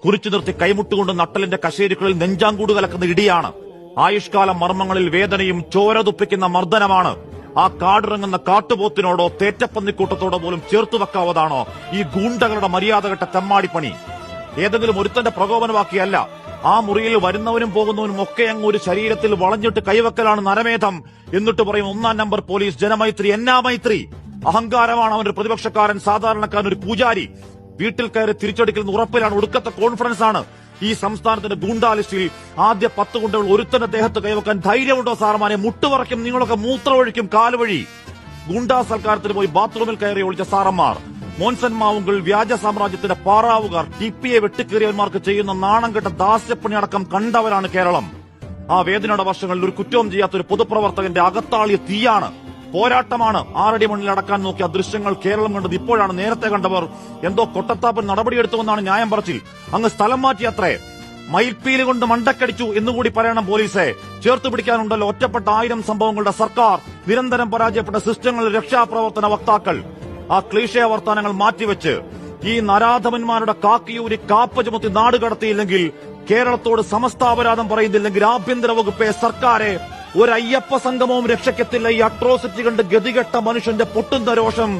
കുറിച്ചു നിർത്തി കൈമുട്ടുകൊണ്ട് നട്ടലിന്റെ കശേരുക്കളിൽ നെഞ്ചാങ്കൂട് കലക്കുന്ന ഇടിയാണ്. ആയുഷ്കാല മർമ്മങ്ങളിൽ വേദനയും ചോരതുപ്പിക്കുന്ന മർദ്ദനമാണ്. ആ കാടിറങ്ങുന്ന കാട്ടുപോത്തിനോടോ തേറ്റപ്പന്നിക്കൂട്ടത്തോടോ പോലും ചേർത്തു വെക്കാവതാണോ ഈ ഗൂണ്ടകളുടെ മര്യാദകെട്ട തെമ്മാടിപ്പണി? ഏതെങ്കിലും ഒരുത്തന്റെ പ്രകോപനമാക്കിയല്ല. ആ മുറിയിൽ വരുന്നവനും പോകുന്നവനും ഒക്കെ അങ്ങ് ഒരു ശരീരത്തിൽ വളഞ്ഞിട്ട് കൈവക്കലാണ് നരമേധം. എന്നിട്ട് പറയും 1-ാം നമ്പർ പോലീസ്, ജനമൈത്രി, എന്നാ മൈത്രി? അഹങ്കാരമാണ് അവന്റെ പ്രതിപക്ഷക്കാരൻ, സാധാരണക്കാരൻ, ഒരു പൂജാരി. വീട്ടിൽ കയറി തിരിച്ചടിക്കുന്ന ഉറപ്പിലാണ്, ഒടുക്കത്തെ കോൺഫിഡൻസ് ആണ്. ഈ സംസ്ഥാനത്തിന്റെ ഗൂണ്ടാ ലിസ്റ്റിൽ ആദ്യ 10 ഗുണ്ടകൾ ഒരുത്തന്റെ ദേഹത്ത് കൈവക്കാൻ ധൈര്യമുണ്ടോ സാറമാനെ? മുട്ടുപറയ്ക്കും, നിങ്ങളൊക്കെ മൂത്രമൊഴിക്കും കാലുവഴി. ഗൂണ്ടാ സൽക്കാരത്തിന് പോയി ബാത്റൂമിൽ കയറി ഒളിച്ച സാറന്മാർ, മോൻസൻ മാവുങ്കൾ, വ്യാജ സാമ്രാജ്യത്തിന്റെ പാറാവുകാർ, ടിപ്പിയെ വെട്ടിക്കേറിയവന്മാർക്ക് ചെയ്യുന്ന നാണം കെട്ട ദാസ്യപ്പണി അടക്കം കണ്ടവരാണ് കേരളം. ആ വേദനയുടെ വർഷങ്ങളിൽ ഒരു കുറ്റവും ചെയ്യാത്തൊരു പൊതുപ്രവർത്തകന്റെ അകത്താളിയ തീയാണ്. പോരാട്ടമാണ്. 6 അടി മണ്ണിൽ അടക്കാൻ നോക്കിയ ദൃശ്യങ്ങൾ കേരളം കണ്ടത് ഇപ്പോഴാണ്. നേരത്തെ കണ്ടവർ എന്തോ കൊട്ടത്താപ്പൻ നടപടിയെടുത്തുവെന്നാണ് ന്യായം പറച്ചിൽ. അങ്ങ് സ്ഥലം മാറ്റിയത്രേ. മയിൽപ്പീലി കൊണ്ട് മണ്ടക്കടിച്ചു എന്നുകൂടി പറയണം പോലീസെ. ചേർത്ത് പിടിക്കാനുണ്ടല്ലോ ഒറ്റപ്പെട്ട 1000 സംഭവങ്ങളുടെ സർക്കാർ, നിരന്തരം പരാജയപ്പെട്ട സിസ്റ്റങ്ങളുടെ രക്ഷാപ്രവർത്തന വക്താക്കൾ. ആ ക്ലീശയ വർത്താനങ്ങൾ മാറ്റിവെച്ച് ഈ നരാധമന്മാരുടെ കാക്കിയൂരി കാപ്പ ചുമത്തി നാട് കടത്തിയില്ലെങ്കിൽ, കേരളത്തോട് സമസ്താപരാധം പറയുന്നില്ലെങ്കിൽ ആഭ്യന്തര വകുപ്പെ, സർക്കാരെ, ഒരു അയ്യപ്പ സംഗമവും രക്ഷയ്ക്കെത്തില്ല. ഈ അട്രോസിറ്റി കണ്ട് ഗതികെട്ട മനുഷ്യന്റെ പൊട്ടുന്ന രോഷം